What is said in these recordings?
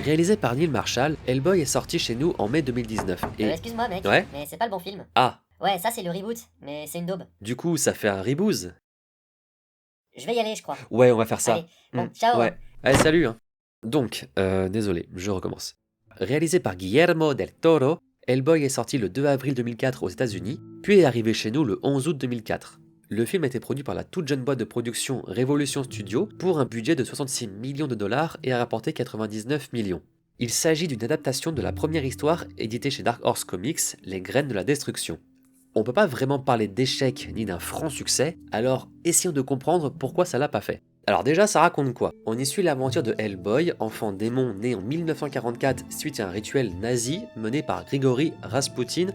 Réalisé par Neil Marshall, Hellboy est sorti chez nous en mai 2019 et... Excuse-moi mec, Ouais. mais c'est pas le bon film. Ah, Ouais, ça c'est le reboot, mais c'est une daube. du coup ça fait un reboot? Je vais y aller, je crois. Ouais, on va faire ça. Allez, bon, ciao. Ouais. Allez, salut hein. Donc, désolé, je recommence. Réalisé par Guillermo del Toro, Hellboy est sorti le 2 avril 2004 aux États-Unis, puis est arrivé chez nous le 11 août 2004. Le film a été produit par la toute jeune boîte de production Revolution Studio pour un budget de 66 millions de dollars et a rapporté 99 millions. Il s'agit d'une adaptation de la première histoire éditée chez Dark Horse Comics, Les Graines de la Destruction. On peut pas vraiment parler d'échec ni d'un franc succès, alors essayons de comprendre pourquoi ça l'a pas fait. Alors déjà, ça raconte quoi? On y suit l'aventure de Hellboy, enfant démon né en 1944 suite à un rituel nazi mené par Grigory Rasputin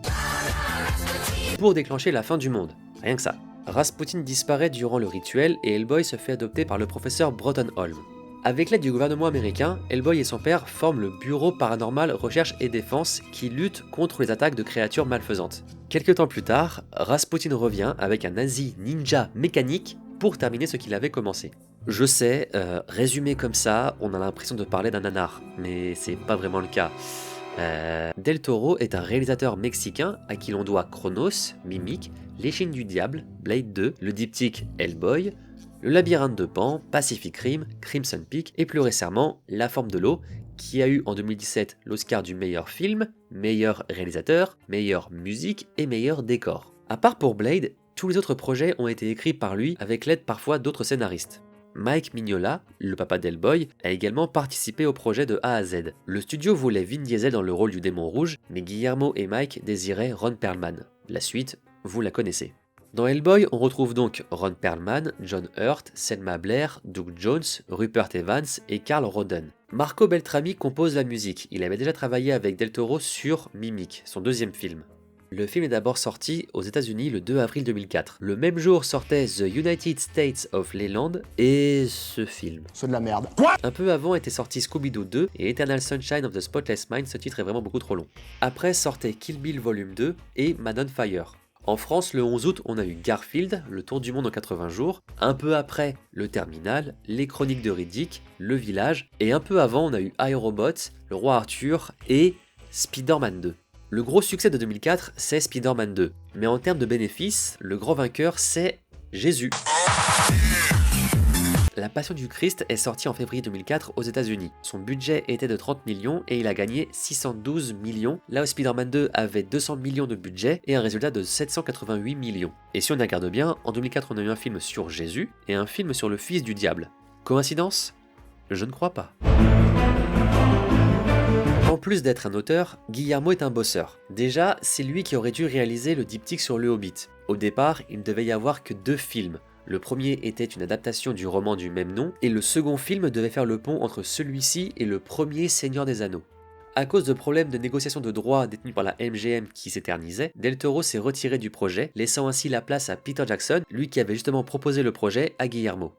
pour déclencher la fin du monde. Rien que ça. Rasputin disparaît durant le rituel et Hellboy se fait adopter par le professeur Brottenholm. Avec l'aide du gouvernement américain, Hellboy et son père forment le Bureau Paranormal Recherche et Défense qui lutte contre les attaques de créatures malfaisantes. Quelques temps plus tard, Rasputin revient avec un nazi ninja mécanique pour terminer ce qu'il avait commencé. Je sais, résumé comme ça, on a l'impression de parler d'un nanar, mais c'est pas vraiment le cas. Del Toro est un réalisateur mexicain à qui l'on doit Chronos, Mimic, L'échine du diable, Blade 2, le diptyque Hellboy, le labyrinthe de Pan, Pacific Rim, Crimson Peak et plus récemment La forme de l'eau, qui a eu en 2017 l'Oscar du meilleur film, meilleur réalisateur, meilleure musique et meilleur décor. À part pour Blade, tous les autres projets ont été écrits par lui avec l'aide parfois d'autres scénaristes. Mike Mignola, le papa d'Hellboy, a également participé au projet de A à Z. Le studio voulait Vin Diesel dans le rôle du démon rouge, mais Guillermo et Mike désiraient Ron Perlman. La suite, vous la connaissez. Dans Hellboy, on retrouve donc Ron Perlman, John Hurt, Selma Blair, Doug Jones, Rupert Evans et Carl Roden. Marco Beltrami compose la musique, il avait déjà travaillé avec Del Toro sur Mimic, son deuxième film. Le film est d'abord sorti aux États-Unis le 2 avril 2004. Le même jour sortait The United States of Leyland et ce film. C'est de la merde. Un peu avant était sorti Scooby-Doo 2 et Eternal Sunshine of the Spotless Mind, ce titre est vraiment beaucoup trop long. Après sortait Kill Bill Volume 2 et Man on Fire. En France, le 11 août, on a eu Garfield, Le Tour du Monde en 80 jours, un peu après, Le Terminal, Les Chroniques de Riddick, Le Village, et un peu avant, on a eu iRobot, Le Roi Arthur et Spider-Man 2. Le gros succès de 2004, c'est Spider-Man 2, mais en termes de bénéfices, le grand vainqueur, c'est Jésus. La Passion du Christ est sortie en février 2004 aux États-Unis. Son budget était de 30 millions et il a gagné 612 millions, là où Spider-Man 2 avait 200 millions de budget et un résultat de 788 millions. Et si on y regarde bien, en 2004 on a eu un film sur Jésus et un film sur le fils du diable. Coïncidence? Je ne crois pas. En plus d'être un auteur, Guillermo est un bosseur. Déjà, c'est lui qui aurait dû réaliser le diptyque sur le Hobbit. Au départ, il ne devait y avoir que 2 films. Le premier était une adaptation du roman du même nom, et le second film devait faire le pont entre celui-ci et le premier Seigneur des Anneaux. À cause de problèmes de négociation de droits détenus par la MGM qui s'éternisaient, Del Toro s'est retiré du projet, laissant ainsi la place à Peter Jackson, lui qui avait justement proposé le projet à Guillermo.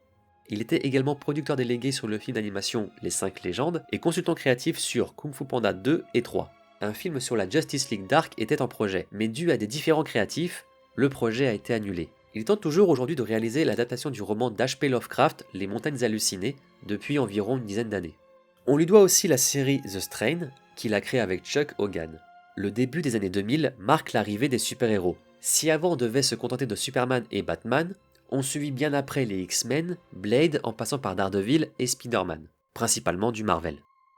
Il était également producteur délégué sur le film d'animation Les 5 légendes et consultant créatif sur Kung Fu Panda 2 et 3. Un film sur la Justice League Dark était en projet, mais dû à des différends créatifs, le projet a été annulé. Il tente toujours aujourd'hui de réaliser l'adaptation du roman d'H.P. Lovecraft, Les Montagnes Hallucinées, depuis environ une dizaine d'années. On lui doit aussi la série The Strain, qu'il a créée avec Chuck Hogan. Le début des années 2000 marque l'arrivée des super-héros. Si avant on devait se contenter de Superman et Batman, on suivit bien après les X-Men, Blade en passant par Daredevil et Spider-Man, principalement du Marvel.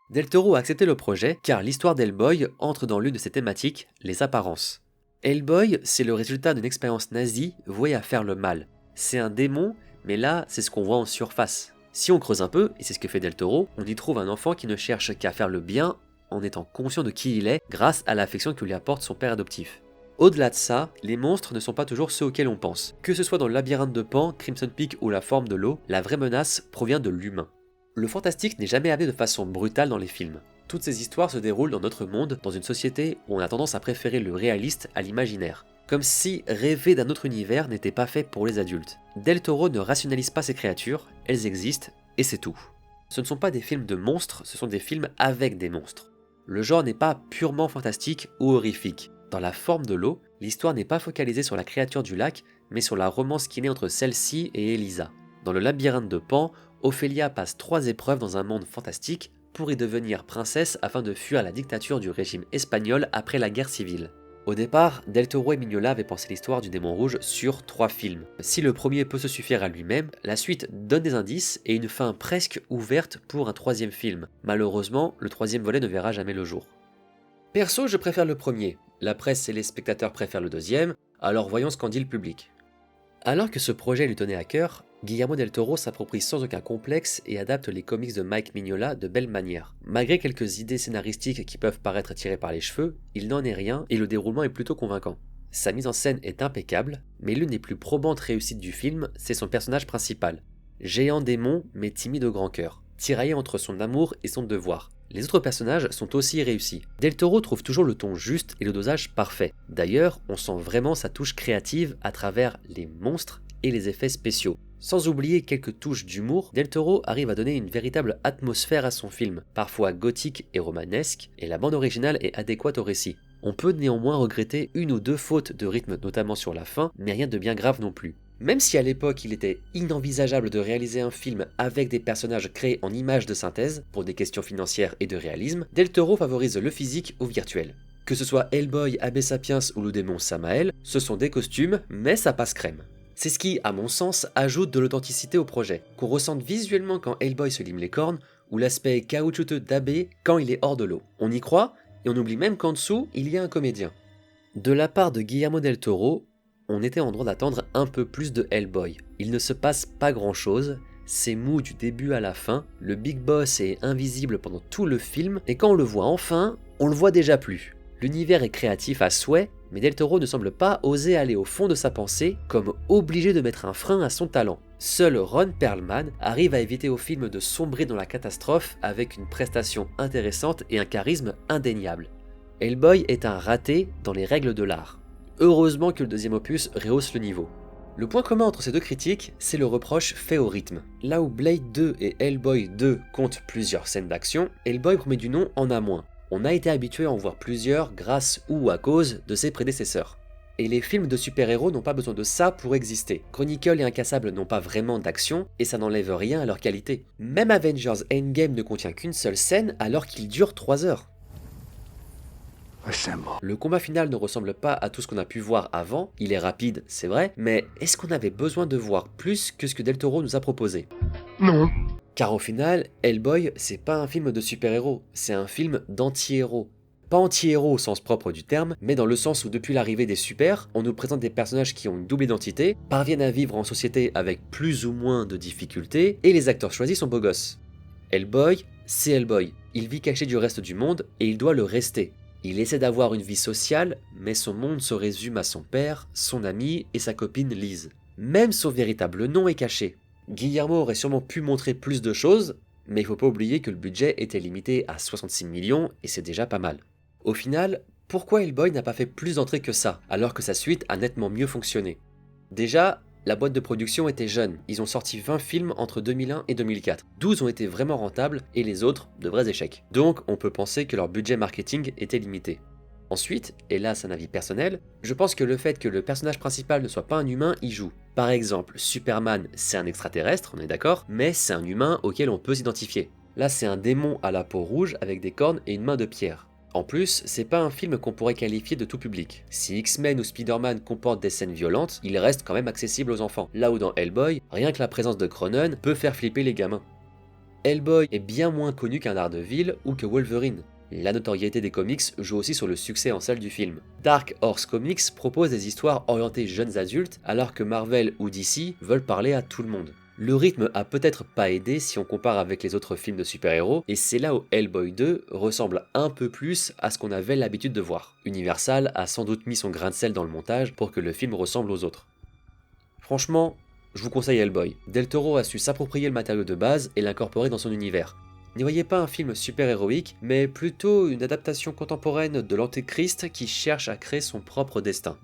Del Toro a accepté le projet car l'histoire d'Hellboy entre dans l'une de ses thématiques, les apparences. Hellboy, c'est le résultat d'une expérience nazie vouée à faire le mal. C'est un démon, mais là, c'est ce qu'on voit en surface. Si on creuse un peu, et c'est ce que fait Del Toro, on y trouve un enfant qui ne cherche qu'à faire le bien en étant conscient de qui il est grâce à l'affection que lui apporte son père adoptif. Au-delà de ça, les monstres ne sont pas toujours ceux auxquels on pense. Que ce soit dans le labyrinthe de Pan, Crimson Peak ou la forme de l'eau, la vraie menace provient de l'humain. Le fantastique n'est jamais amené de façon brutale dans les films. Toutes ces histoires se déroulent dans notre monde, dans une société où on a tendance à préférer le réaliste à l'imaginaire. Comme si rêver d'un autre univers n'était pas fait pour les adultes. Del Toro ne rationalise pas ces créatures, elles existent, et c'est tout. Ce ne sont pas des films de monstres, ce sont des films avec des monstres. Le genre n'est pas purement fantastique ou horrifique. Dans la forme de l'eau, l'histoire n'est pas focalisée sur la créature du lac, mais sur la romance qui naît entre celle-ci et Elisa. Dans le labyrinthe de Pan, Ophélia passe 3 épreuves dans un monde fantastique pour y devenir princesse afin de fuir la dictature du régime espagnol après la guerre civile. Au départ, Del Toro et Mignola avaient pensé l'histoire du démon rouge sur 3 films. Si le premier peut se suffire à lui-même, la suite donne des indices et une fin presque ouverte pour un 3e film. Malheureusement, le 3e volet ne verra jamais le jour. Perso, je préfère le premier. La presse et les spectateurs préfèrent le 2e, alors voyons ce qu'en dit le public. Alors que ce projet lui tenait à cœur, Guillermo del Toro s'approprie sans aucun complexe et adapte les comics de Mike Mignola de belle manière. Malgré quelques idées scénaristiques qui peuvent paraître tirées par les cheveux, il n'en est rien et le déroulement est plutôt convaincant. Sa mise en scène est impeccable, mais l'une des plus probantes réussites du film, c'est son personnage principal. Géant démon, mais timide au grand cœur, tiraillé entre son amour et son devoir. Les autres personnages sont aussi réussis. Del Toro trouve toujours le ton juste et le dosage parfait. D'ailleurs, on sent vraiment sa touche créative à travers les monstres et les effets spéciaux. Sans oublier quelques touches d'humour, Del Toro arrive à donner une véritable atmosphère à son film, parfois gothique et romanesque, et la bande originale est adéquate au récit. On peut néanmoins regretter 1 ou 2 fautes de rythme, notamment sur la fin, mais rien de bien grave non plus. Même si à l'époque il était inenvisageable de réaliser un film avec des personnages créés en images de synthèse, pour des questions financières et de réalisme, Del Toro favorise le physique au virtuel. Que ce soit Hellboy, Abbé Sapiens ou le démon Samael, ce sont des costumes, mais ça passe crème. C'est ce qui, à mon sens, ajoute de l'authenticité au projet, qu'on ressente visuellement quand Hellboy se lime les cornes, ou l'aspect caoutchouteux d'Abbé quand il est hors de l'eau. On y croit, et on oublie même qu'en dessous, il y a un comédien. De la part de Guillermo del Toro, on était en droit d'attendre un peu plus de Hellboy. Il ne se passe pas grand chose, c'est mou du début à la fin, le Big Boss est invisible pendant tout le film, et quand on le voit enfin, on le voit déjà plus. L'univers est créatif à souhait, mais Del Toro ne semble pas oser aller au fond de sa pensée, comme obligé de mettre un frein à son talent. Seul Ron Perlman arrive à éviter au film de sombrer dans la catastrophe avec une prestation intéressante et un charisme indéniable. Hellboy est un raté dans les règles de l'art. Heureusement que le 2e opus rehausse le niveau. Le point commun entre ces deux critiques, c'est le reproche fait au rythme. Là où Blade 2 et Hellboy 2 comptent plusieurs scènes d'action, Hellboy promet du nom en a moins. On a été habitué à en voir plusieurs grâce ou à cause de ses prédécesseurs. Et les films de super-héros n'ont pas besoin de ça pour exister. Chronicle et Incassable n'ont pas vraiment d'action, et ça n'enlève rien à leur qualité. Même Avengers Endgame ne contient qu'une seule scène alors qu'il dure 3 heures. Le combat final ne ressemble pas à tout ce qu'on a pu voir avant, il est rapide, c'est vrai, mais est-ce qu'on avait besoin de voir plus que ce que Del Toro nous a proposé? Non. Car au final, Hellboy, c'est pas un film de super-héros, c'est un film d'anti-héros. Pas anti-héros au sens propre du terme, mais dans le sens où depuis l'arrivée des super, on nous présente des personnages qui ont une double identité, parviennent à vivre en société avec plus ou moins de difficultés, et les acteurs choisis sont beaux gosses. Hellboy, c'est Hellboy. Il vit caché du reste du monde, et il doit le rester. Il essaie d'avoir une vie sociale, mais son monde se résume à son père, son ami et sa copine Liz. Même son véritable nom est caché. Guillermo aurait sûrement pu montrer plus de choses, mais il faut pas oublier que le budget était limité à 66 millions et c'est déjà pas mal. Au final, pourquoi Hellboy n'a pas fait plus d'entrées que ça, alors que sa suite a nettement mieux fonctionné? Déjà, la boîte de production était jeune, ils ont sorti 20 films entre 2001 et 2004. 12 ont été vraiment rentables et les autres, de vrais échecs. Donc on peut penser que leur budget marketing était limité. Ensuite, et là c'est un avis personnel, je pense que le fait que le personnage principal ne soit pas un humain y joue. Par exemple, Superman c'est un extraterrestre, on est d'accord, mais c'est un humain auquel on peut s'identifier. Là c'est un démon à la peau rouge avec des cornes et une main de pierre. En plus, c'est pas un film qu'on pourrait qualifier de tout public. Si X-Men ou Spider-Man comportent des scènes violentes, il reste quand même accessible aux enfants. Là où dans Hellboy, rien que la présence de Cronen peut faire flipper les gamins. Hellboy est bien moins connu qu'un Daredevil ou que Wolverine. La notoriété des comics joue aussi sur le succès en salle du film. Dark Horse Comics propose des histoires orientées jeunes adultes, alors que Marvel ou DC veulent parler à tout le monde. Le rythme a peut-être pas aidé si on compare avec les autres films de super-héros, et c'est là où Hellboy 2 ressemble un peu plus à ce qu'on avait l'habitude de voir. Universal a sans doute mis son grain de sel dans le montage pour que le film ressemble aux autres. Franchement, je vous conseille Hellboy. Del Toro a su s'approprier le matériau de base et l'incorporer dans son univers. N'y voyez pas un film super-héroïque, mais plutôt une adaptation contemporaine de l'Antéchrist qui cherche à créer son propre destin.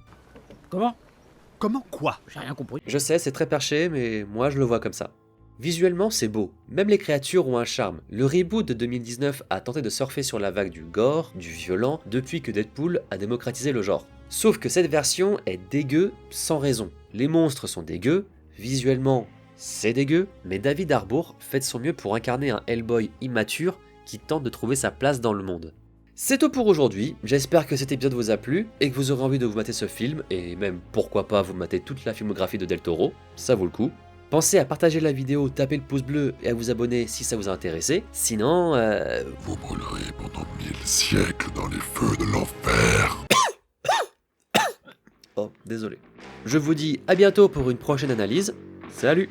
Comment quoi? J'ai rien compris. Je sais, c'est très perché, mais moi je le vois comme ça. Visuellement, c'est beau. Même les créatures ont un charme. Le reboot de 2019 a tenté de surfer sur la vague du gore, du violent, depuis que Deadpool a démocratisé le genre. Sauf que cette version est dégueu sans raison. Les monstres sont dégueux, visuellement c'est dégueu, mais David Harbour fait de son mieux pour incarner un Hellboy immature qui tente de trouver sa place dans le monde. C'est tout pour aujourd'hui, j'espère que cet épisode vous a plu et que vous aurez envie de vous mater ce film, et même pourquoi pas vous mater toute la filmographie de Del Toro, ça vaut le coup. Pensez à partager la vidéo, taper le pouce bleu et à vous abonner si ça vous a intéressé, sinon Vous brûlerez pendant 1000 siècles dans les feux de l'enfer. Oh, désolé. Je vous dis à bientôt pour une prochaine analyse, salut!